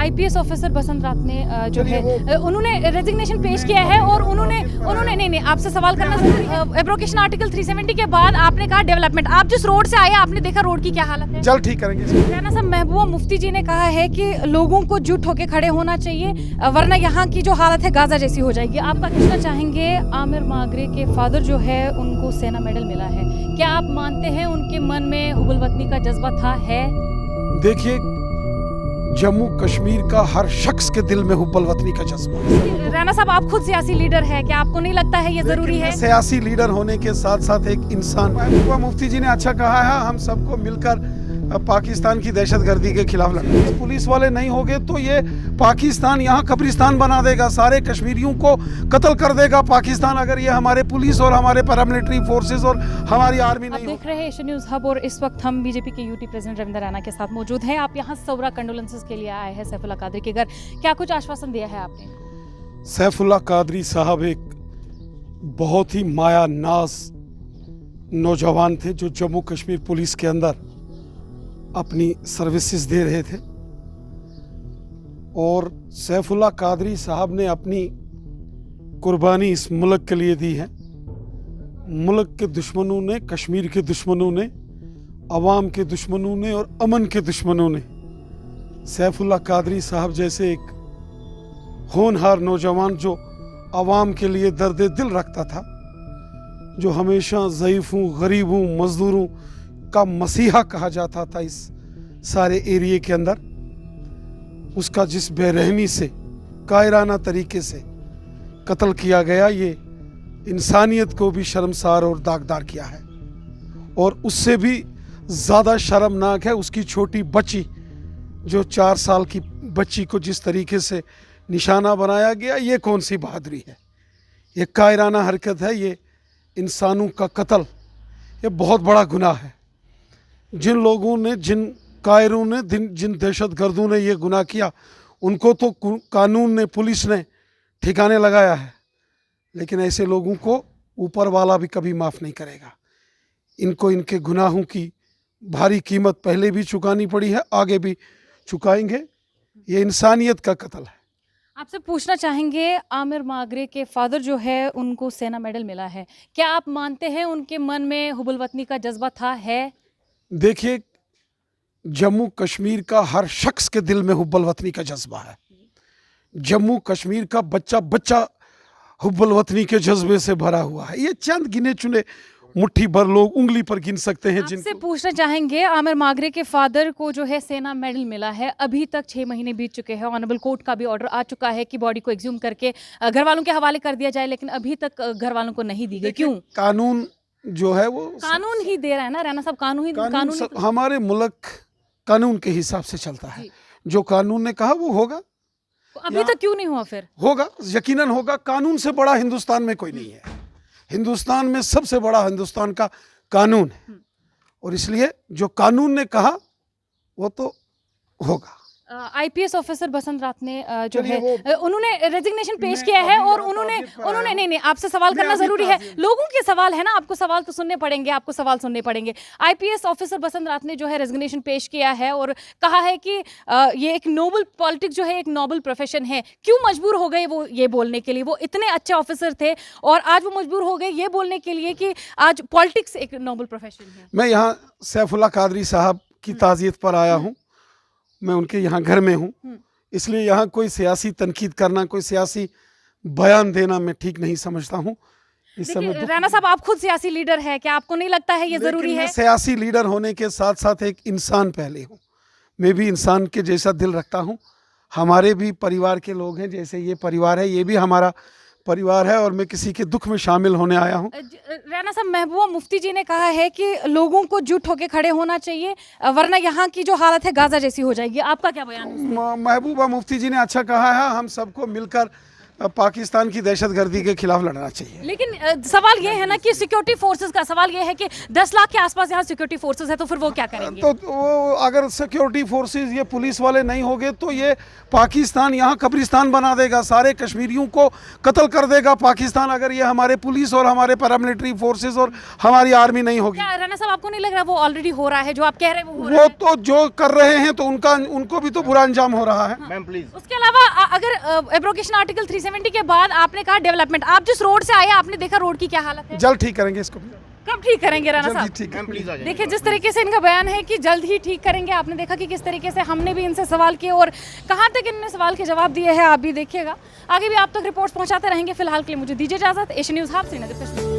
IPS officer बसंत रात ने जो है उन्होंने रेजिग्नेशन पेश किया है और उन्होंने नहीं आपसे सवाल करना एब्रोकेशन आर्टिकल 370 के बाद आपने कहा डेवलपमेंट, आप जिस रोड से आए आपने देखा रोड की क्या हालत है। जल्द ठीक करेंगे। राना साहब, महबूबा मुफ्ती जी ने कहा है कि लोगों को जुट होकर खड़े होना चाहिए वरना यहाँ की जो हालत है गाजा जैसी हो जाएगी। आप पूछना चाहेंगे आमिर मागरे के फादर जो है उनको सेना मेडल मिला है, क्या आप मानते हैं उनके मन में हुब्बुल वतनी का जज्बा था? है देखिए, जम्मू कश्मीर का हर शख्स के दिल में हुब्बुल वतनी का जज्बा। राना साहब, आप खुद सियासी लीडर हैं, क्या आपको नहीं लगता है ये जरूरी है? सियासी लीडर होने के साथ साथ एक इंसान। महबूबा मुफ्ती जी ने अच्छा कहा है, हम सबको मिलकर पाकिस्तान की दहशतगर्दी के खिलाफ लड़ना। पुलिस वाले नहीं होंगे तो ये पाकिस्तान यहाँ कब्रिस्तान बना देगा, सारे कश्मीरियों को कत्ल कर देगा पाकिस्तान, अगर ये हमारे पुलिस और हमारे पैरामिलिट्री फोर्सेस और हमारी आर्मी नहीं। देख रहे हैं एशियन न्यूज़ हब और इस वक्त हम बीजेपी के यूटी प्रेसिडेंट रविंद्र रैना के साथ मौजूद हैं। आप यहाँ सौरा कंडोलेंसेस के लिए आए हैं सैफुल्लाह कादरी के घर, क्या कुछ आश्वासन दिया है आपने? सैफुल्लाह कादरी साहब एक बहुत ही माया नाज नौजवान थे जो जम्मू कश्मीर पुलिस के अंदर अपनी सर्विसेज दे रहे थे और सैफुल्लाह कादरी साहब ने अपनी कुर्बानी इस मुल्क के लिए दी है। मुल्क के दुश्मनों ने, कश्मीर के दुश्मनों ने, अवाम के दुश्मनों ने और अमन के दुश्मनों ने सैफुल्लाह कादरी साहब जैसे एक होनहार नौजवान जो अवाम के लिए दर्द दिल रखता था, जो हमेशा ज़ईफ़ों, गरीबों, मज़दूरों का मसीहा कहा जाता था इस सारे एरिया के अंदर, उसका जिस बेरहमी से कायराना तरीके से कत्ल किया गया, ये इंसानियत को भी शर्मसार और दागदार किया है। और उससे भी ज़्यादा शर्मनाक है उसकी छोटी बच्ची, जो 4 साल की बच्ची को जिस तरीके से निशाना बनाया गया, ये कौन सी बहादुरी है? ये कायराना हरकत है, ये इंसानों का कत्ल, ये बहुत बड़ा गुनाह है। जिन लोगों ने, जिन कायरों ने, जिन दहशतगर्दों ने ये गुनाह किया, उनको तो कानून ने, पुलिस ने ठिकाने लगाया है, लेकिन ऐसे लोगों को ऊपर वाला भी कभी माफ़ नहीं करेगा। इनको इनके गुनाहों की भारी कीमत पहले भी चुकानी पड़ी है, आगे भी चुकाएंगे। ये इंसानियत का कत्ल है। आपसे पूछना चाहेंगे आमिर मागरे के फादर जो है उनको सेना मेडल मिला है, क्या आप मानते हैं उनके मन में हुब्बुल वतनी का जज्बा था? है देखिए, जम्मू कश्मीर का हर शख्स के दिल में हुब्बुल वतनी का जज्बा है। जम्मू कश्मीर का बच्चा बच्चा हुब्बुल वतनी के जज्बे से भरा हुआ है। ये चंद गिने चुने मुट्ठी भर लोग उंगली पर गिन सकते हैं। जिनसे पूछना चाहेंगे आमिर मागरे के फादर को जो है सेना मेडल मिला है, अभी तक 6 महीने बीत चुके हैं, ऑनरेबल कोर्ट का भी ऑर्डर आ चुका है कि बॉडी को एक्सह्यूम करके घर वालों के हवाले कर दिया जाए, लेकिन अभी तक घर वालों को नहीं दी गई। क्यों? कानून जो है वो कानून ही दे रहा है ना राना साहब, कानून हमारे मुल्क कानून के हिसाब से चलता है। जो कानून ने कहा वो होगा। तो अभी तक क्यों नहीं हुआ? फिर होगा, यकीनन होगा। कानून से बड़ा हिंदुस्तान में कोई नहीं है। हिंदुस्तान में सबसे बड़ा हिंदुस्तान का कानून है, और इसलिए जो कानून ने कहा वो तो होगा। आईपीएस ऑफिसर बसंत रात ने जो है उन्होंने रेजिग्नेशन पेश किया है और उन्होंने नहीं आपसे सवाल करना जरूरी है, लोगों के सवाल है ना, आपको सवाल तो सुनने पड़ेंगे, आपको सवाल सुनने पड़ेंगे। आईपीएस ऑफिसर बसंत रात ने जो है रेजिग्नेशन पेश किया है और कहा है कि ये एक नोबल पॉलिटिक्स जो है एक नोबल प्रोफेशन है। क्यों मजबूर हो गए वो ये बोलने के लिए? वो इतने अच्छे ऑफिसर थे और आज वो मजबूर हो गए ये बोलने के लिए कि आज पॉलिटिक्स एक नोबल प्रोफेशन है। मैं यहाँ सैफुल्लाह कादरी साहब की ताज़ियत पर आया हूँ। मैं उनके यहाँ घर में हूँ, इसलिए यहाँ कोई सियासी तनकीद करना, कोई सियासी बयान देना मैं ठीक नहीं समझता हूँ। इस समय राना साहब, आप खुद सियासी लीडर हैं, क्या आपको नहीं लगता है ये जरूरी है? सियासी लीडर होने के साथ साथ एक इंसान पहले हूँ। मैं भी इंसान के जैसा दिल रखता हूँ। हमारे भी परिवार के लोग हैं, जैसे ये परिवार है, ये भी हमारा परिवार है, और मैं किसी के दुख में शामिल होने आया हूँ। राना साहब, महबूबा मुफ्ती जी ने कहा है कि लोगों को जुट होकर खड़े होना चाहिए वरना यहाँ की जो हालत है गाजा जैसी हो जाएगी। आपका क्या बयान है? महबूबा मुफ्ती जी ने अच्छा कहा है, हम सबको मिलकर पाकिस्तान की दहशतगर्दी के खिलाफ लड़ना चाहिए। लेकिन सवाल ये है ना कि सिक्योरिटी फोर्सेस का सवाल ये है कि 10 लाख के आसपास यहाँ सिक्योरिटी फोर्सेस है, तो फिर वो क्या करेंगे? तो वो अगर सिक्योरिटी फोर्सेस ये पुलिस वाले नहीं होंगे तो ये पाकिस्तान यहाँ कब्रिस्तान बना देगा, सारे कश्मीरियों को कत्ल कर देगा पाकिस्तान, अगर ये हमारे पुलिस और हमारे पैरामिलिट्री फोर्सेस और हमारी आर्मी नहीं होगी। क्या राणा साहब आपको नहीं लग रहा वो ऑलरेडी हो रहा है जो आप कह रहे हैं वो हो रहा वो है? तो जो कर रहे हैं तो उनको भी तो बुरा अंजाम हो रहा है। Ma'am please. उसके अलावा अगर एब्रोगेशन आर्टिकल 370 के बाद आपने कहा डेवलपमेंट, आप जिस रोड से आए आपने देखा रोड की क्या हालत है? जल्द ठीक करेंगे इसको, कब ठीक करेंगे राणा जल्दी साहब? ठीक मैम प्लीज आ जाइए। देखिए जिस तरीके से इनका बयान है कि जल्द ही ठीक करेंगे, आपने देखा कि किस तरीके से हमने भी इनसे सवाल किए और कहां तक इन्होंने सवाल के जवाब दिए हैं, आप भी देखिएगा। आगे भी आप तक रिपोर्ट्स पहुंचाते रहेंगे। फिलहाल के लिए मुझे दीजिए इजाजत। Asian news half Srinagar.